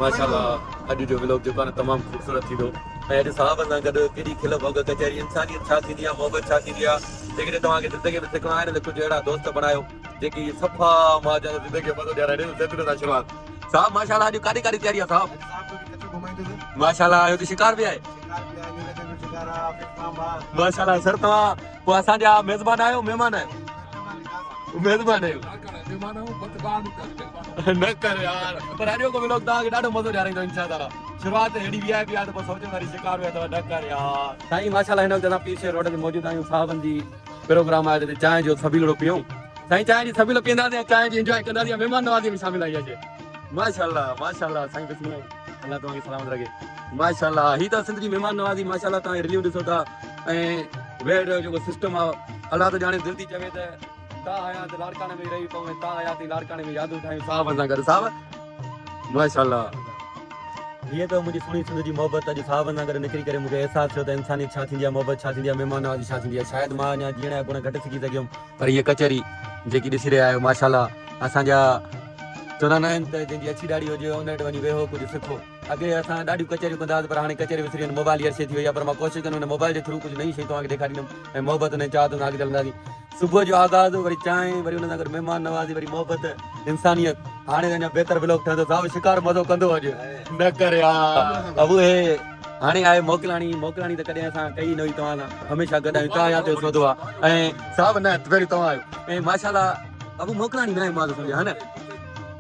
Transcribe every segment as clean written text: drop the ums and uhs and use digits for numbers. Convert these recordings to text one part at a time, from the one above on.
माशाल्लाह अॼु जो व्लॉग जेको आहे न तमामु ख़ूबसूरत थींदो ऐं अॼु साहब सां गॾु केॾी खिल भॻ कचहरी इंसानियत छा थींदी आहे मोहबत छा थींदी आहे जेकॾहिं तव्हांखे ज़िंदगी में सिखणो आहे न त कुझु अहिड़ा दोस्त बणायो जेकी सफ़ा मां ज़िंदगी मज़ो ॾियाराए ॾियो सां शुरूआत साहब माशाल्लाह अॼु काॾी काॾी तयारी आहे साहब माशाल्लाह अॼु शिकार बि आहे माशाल्लाह सर तव्हां पोइ असांजा मेज़बान आहियो महिमान आहियो मेज़बान आहियो न कर यार पर अॼु को व्लॉग तव्हांखे ॾाढो मज़ो ॾियाराईंदो इंशाअल्लाह शुरूआत हेॾी VIP आहे त पोइ सोचो वरी शिकार में अथव न कर यार साईं माशाल्लाह हिन वक़्तु असां पीछे रोड ते मौजूदु आहियूं साहबनि जी प्रोग्राम आहे जिते चांहि जो सभीलो पियूं साईं चांहि जी सभीलो पीअंदासीं चांहि जी इंजॉय कंदासीं महिमान नवाज़ी में शामिल आई अचे माशाल्लाह माशाल्लाह साईं बिस्मिल्लाह अल्लाह तव्हांखे सलामत रखे माशाल्लाह ही त सिंध जी महिमान नवाज़ी माशाल्लाह तव्हां रिव्यू ॾिसो था ऐं वेड़ जो जेको सिस्टम आहे अल्लाह त ॼाणे दिलि थी चवे त तव्हां आया त लाड़काने में रही पऊं तव्हां आया थी लाड़काने में यादूं ठाहियूं साहब सां गॾु साहब माशाल्लाह हीअ त मुंहिंजी सुहिणी सिंध जी मोहबत अॼु साहबनि सां गॾु निकिरी करे मूंखे अहसासु थियो त इंसानियत छा थींदी आहे मोहबत छा थींदी आहे महिमान नवाज़ी छा थींदी आहे शायदि मां अञा जीअण जा गुण घटि सिखी सघियुमि पर हीअ कचहरी जेकी ॾिसी रहिया आहियो माशाल्लाह असांजा चवंदा न आहिनि त जंहिंजी अछी ॾाढी हुजे उन वटि वञी वेहो कुझु सिखो अॻे असां ॾाढियूं कचहरियूं कंदा पर हाणे कचहरी विसरी वञी मोबाइल जी शइ थी वई आहे पर मां कोशिशि कंदुमि हिन मोबाइल जे थ्रू कुझु नई शइ तव्हांखे ॾेखारींदुमि ऐं मोहबत ने चाहत सां अॻिते हलंदासीं सुबुह जो आगाज़ वरी चांहि वरी हुन सां गॾु महिमान नवाज़ी वरी मोहबत इंसानियत हाणे अञा बहितर व्लॉग ठहंदो साहब शिकार मज़ो कंदो अॼु न कर यार अबू हे हाणे आहे मोकिलाणी त कॾहिं असां कई न हुई तव्हां सां हमेशह गॾु आहियूं तव्हां यादि सौदो आहे ऐं साहब न पहिरियों तव्हां आहियो ऐं माशाल्लाह अबू मोकिलाणी न आहे मां त सम्झा हा न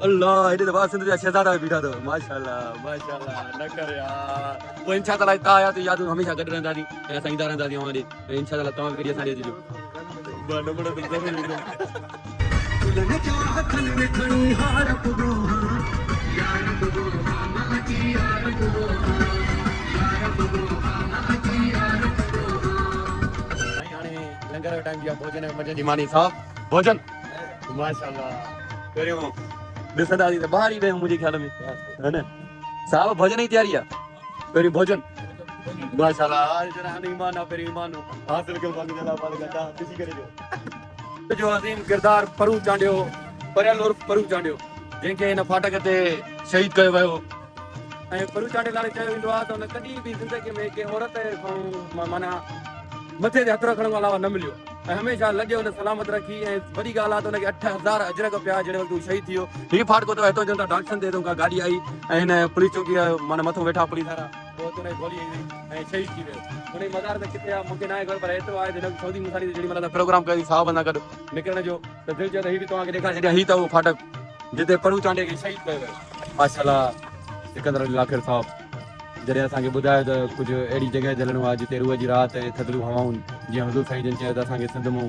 अल्लाह हेॾे त सिंध जा शहज़ादा बीठा अथव माशाल्लाह माशाल्लाह न कर यार पोइ इंशाअल्लाह तव्हां यादि हमेशह गॾु रहंदासीं ऐं असां ईंदा रहंदासीं ऐं इंशाअल्लाह तव्हां कॾहिं असां ॾे अचिजो लंगर जो टाइम भोजन मज़े जी मानी साहब भोजन माशाल्लाह पहिरियों ॾिसंदासीं त ॿाहिरि ई वियूं मुंहिंजे ख़्याल में है न साहब भोजन जी तयारी आहे पहिरियों भोजन माशाल्लाह ईमान आहे पहिरियों ईमान हासिल ॾिसी करे जो अज़ीम किरदार परू चांडियो परियल उर्फ परू चांडियो जंहिंखे हिन फाटक ते शहीद कयो वियो ऐं परू चांडियो लाइ चयो वेंदो आहे त हुन कॾहिं बि ज़िंदगी में कंहिं औरत खां माना मथे ते हथ रखण खां अलावा न मिलियो ऐं हमेशह लॻे हुन सलामत रखी ऐं वॾी ॻाल्हि आहे त हुनखे 8000 अजरक पिया जॾहिं वक़्तु शहीद थी वियो हीअ फाटको त हितां चवनि था डाक्शन ते का गाॾी आई ऐं हिन पुलिस चौकी माना मथां वेठा पुलिस वारा पोइ हुनजी गोली आई ऐं शहीद थी वियो हुन जी मज़ार त किथे आहे मूंखे न आहे ख़बर पर एतिरो आहे हिन सऊदी मुसारी ते जेॾी महिल प्रोग्राम कयोसीं साहब सां गॾु निकिरण जो त दिलि चयो त हीअ बि तव्हांखे ॾेखारे छॾिया हीअ त उहो फाटक जिते परू चांडे खे शहीद कयो वियो माशाल्लाह सिकंदर अली लाखिर साहब जॾहिं असांखे ॿुधायो त कुझु अहिड़ी जॻह ते हलणो आहे जिते रूह जी राति ऐं थधिड़ियूं हवाऊं जीअं हज़ूर साईं जन चयो त असांखे सिंध मां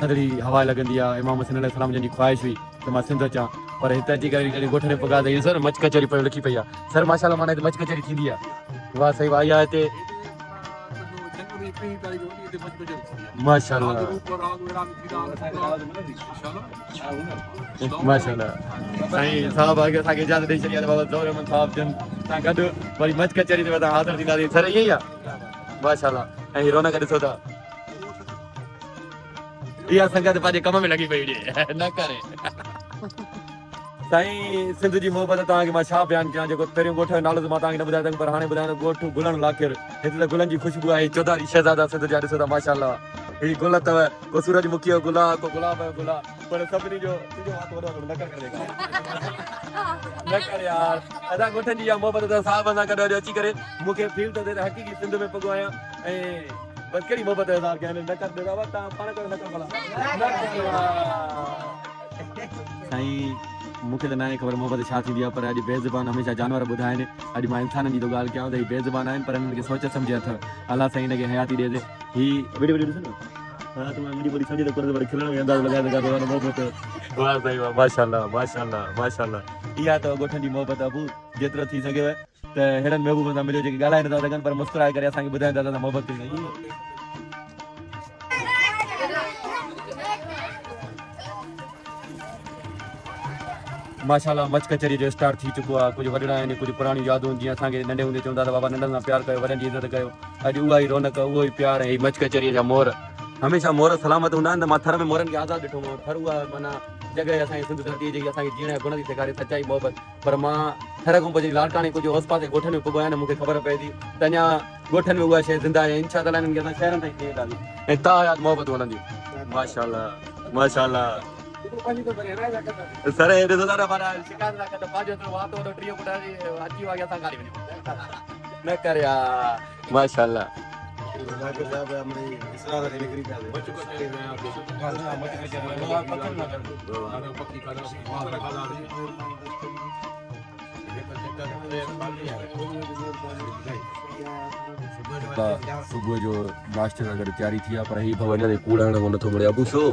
थधिड़ी हवा लॻंदी आहे इमाम हुसैन अलैहिस्सलाम जन जी ख़्वाहिश हुई त मां सिंध अचां पर हिते अची करे जॾहिं ॻोठ में पघार त सर मच कचहरी पियो लिखी पई आहे सर माशाल्लाह माना हिते मच कचहरी थींदी आहे वाह सही वाह आहे हिते माशाल्लाह माशाल्लाह साईं साहब असांखे इजाज़त ॾेई छॾी आहे बाबा ज़ौर अहमद साहब जन सां गॾु वरी मच कचहरी ते तव्हां हाज़िर थींदासीं सर ईअं ई आहे माशाल्लाह ऐं हीअ रौनक ॾिसो था इहा संगत पंहिंजे कम में लॻी पई हुजे न करे साईं सिंध जी मोहबत तव्हांखे मां छा बयानु कयां जेको पहिरियों ॻोठ जो नालो त मां तव्हांखे न ॿुधायो पर हाणे ॿुधायां ॻोठ गुलण लाखिर हिते त गुलनि जी ख़ुशबू आहे चौधारी शहज़ादा सिंध जा ॾिसो था माशाल्लाह हीअ गुल अथव को सूरजमुखी जो गुल आहे को गुलाब जो गुल आहे पर सभिनी जो न कर यार असां ॻोठनि जी इहा मोहबत साहब सां गॾु अची करे मूंखे फील थो थिए त हक़ीक़ी सिंध में पघो आहियां ऐं बस कहिड़ी मोहबत आहे तव्हांखे न कर तव्हां पाण करे न कर भला साईं मूंखे त न आहे ख़बर मोहबत छा थींदी आहे पर अॼु बेज़बान हमेशह जानवर ॿुधाइनि अॼु मां इंसाननि जी थो ॻाल्हि कयां त हीअ बेज़बान आहिनि पर हिननि खे सोच सम्झे अथव अलाह साईं हिनखे हयाती ॾिए हीअ वॾी वॾी ॾिसो न हा त मां मुंहिंजी ॿोली सम्झे त कोन वरी खिलण में अंदाज़ लॻाए सघां थो मोहबत वाह साईं वाह माशाल्लाह माशाल्लाह माशाल्लाह इहा अथव ॻोठनि जी मोहबत अबू जेतिरो थी सघेव त हेड़नि महबूबनि सां मिलियो जेके ॻाल्हाए नथा सघनि पर मुस्कुराए करे असांखे ॿुधाइनि था त असां मोहबत कयूं माशाल्लाह मच कचहरी जो स्टार्ट थी चुको आहे कुझु वॾड़ा आहिनि कुझु पुराणियूं यादूं जीअं असांखे नंढे हूंदे चवंदा त बाबा नंढनि सां प्यार कयो वॾनि जी इज़त कयो अॼु उहा ई रौनक उहो ई प्यार ऐं मच कचहरीअ जा मोर हमेशह मोर सलामत हूंदा आहिनि त मां थर में मोरनि खे आज़ादु ॾिठो थर उहा माना जगह असांजी सिंध धरती जेकी असांखे जीअण जा गुण थी सेखारे सचाई मोहबत पर मां ठर खां पोइ जेकी लाड़काणी कुझु आस पासे ॻोठनि में पुॻो आहियां न मूंखे ख़बर पए थी त अञा ॻोठनि में उहा शइ ज़िंदा आहे इंशा ताला हिननि खे असां शहरनि ताईं खणी वेंदासीं ऐं तायात मोहबत हलंदियूं माशाल्लाह माशाल्लाह सर हे ॾिसो था न माना शिकायत न कंदा पंहिंजो त वातो वॾो टीह फुट अची वियो आहे असां काॾे वञूं न कर यार माशाल्लाह सुबुह जो नाश्ते सां गॾु तयारी थी आहे पर ही भवन कूड़ हणण कोन थो मिले अबू छो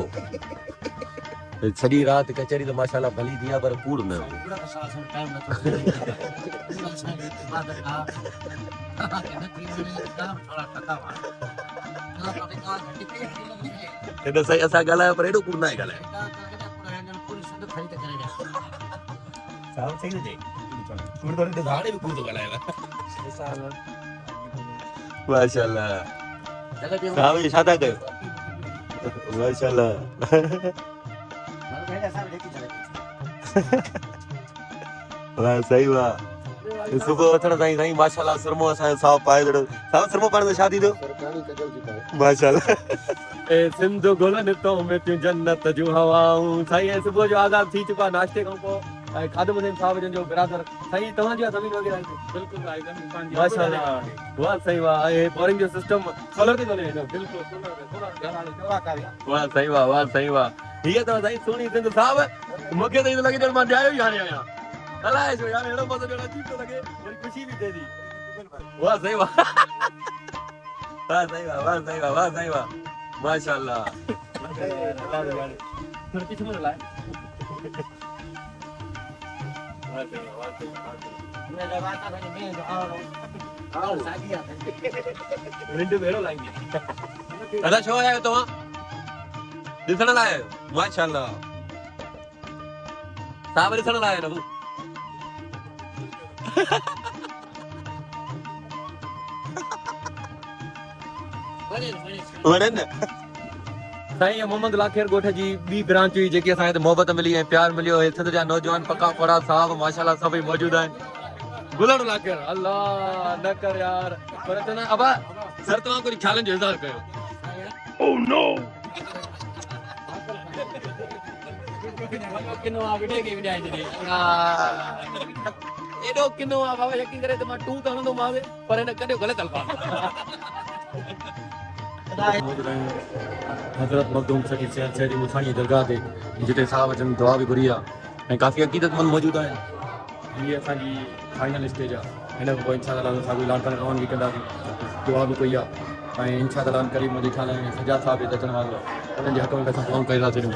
सॼी राति कचहरी त माशाल्लाह भली थी आहे पर कूड़ न हिन सही असां ॻाल्हायो पर हेॾो कूड़ न आहे ॻाल्हायो माशाल्लाह साहब छा था कयो माशाल्लाह वाह सही वाह सुबुह उथण ताईं साईं माशाल्लाह सुरमो असांजो साफ़ पाए छॾियो साहब सुरमो पाइण में छा थींदो माशाल्लाह ए सिंध गुलनि तो में तियूं जन्नत जूं हवाऊं साईं सुबुह जो आज़ाद थी चुका नाश्ते खां पोइ ऐं खादम हुसैन साहब जन जो बिरादर साईं तव्हांजी ज़मीन वग़ैरह बिल्कुलु माशाल्लाह वाह सही वाह ऐं बोरिंग जो सिस्टम सोलर ते हले बिल्कुलु वाह सही वाह हीअ अथव साईं सुहिणी सिंध साहब मूंखे त ईअं लॻे ॼण मां ॼायो ई हाणे आहियां अलाए छो यार अहिड़ो मज़ो ॼण अची थो लॻे वरी ख़ुशी बि थिए थी वाह सही वाह माशाल्लाह दादा छो आया आहियो तव्हां ॾिसण लाइ आहियो माशाल्लाह साहब ॾिसण लाइ आहियो न साईं मोहम्मद लाखेर ॻोठ जी ॿी ब्रांच हुई जेकी असांखे मोहबत मिली ऐं प्यार मिलियो सिंध जा नौजवान पका पड़ा साहब माशाल्लाह सभई मौजूद आहिनि गुलण लाखेर अल्लाह न कर यार पर चवंदा अबा सर तव्हां कुझु ख़्यालनि जो इज़हार कयो ओह नो एॾो किनो आहे बाबा यकीन करे त मां टू त हणंदोमांव पर हिन कॾहिं ग़लति अल्फाज़ हज़रत मखदूम सची शहरी मुसाणी दरगाह ते जिते साहब जन दुआ बि घुरी आहे ऐं काफ़ी अक़ीदतमंद मौजूदु आहिनि हीअ असांजी फाइनल स्टेज आहे हिन खां पोइ इंशा अल्लाह साॻियो लाड़काणी रवान बि कंदासीं दुआ बि कई आहे ऐं इंशा अल्लाह करीब मुंहिंजे ख़्याल में सजा साहब बि अचण वारो आहे उन्हनि जे हक़ में असां फ़ोन करे था छॾियूं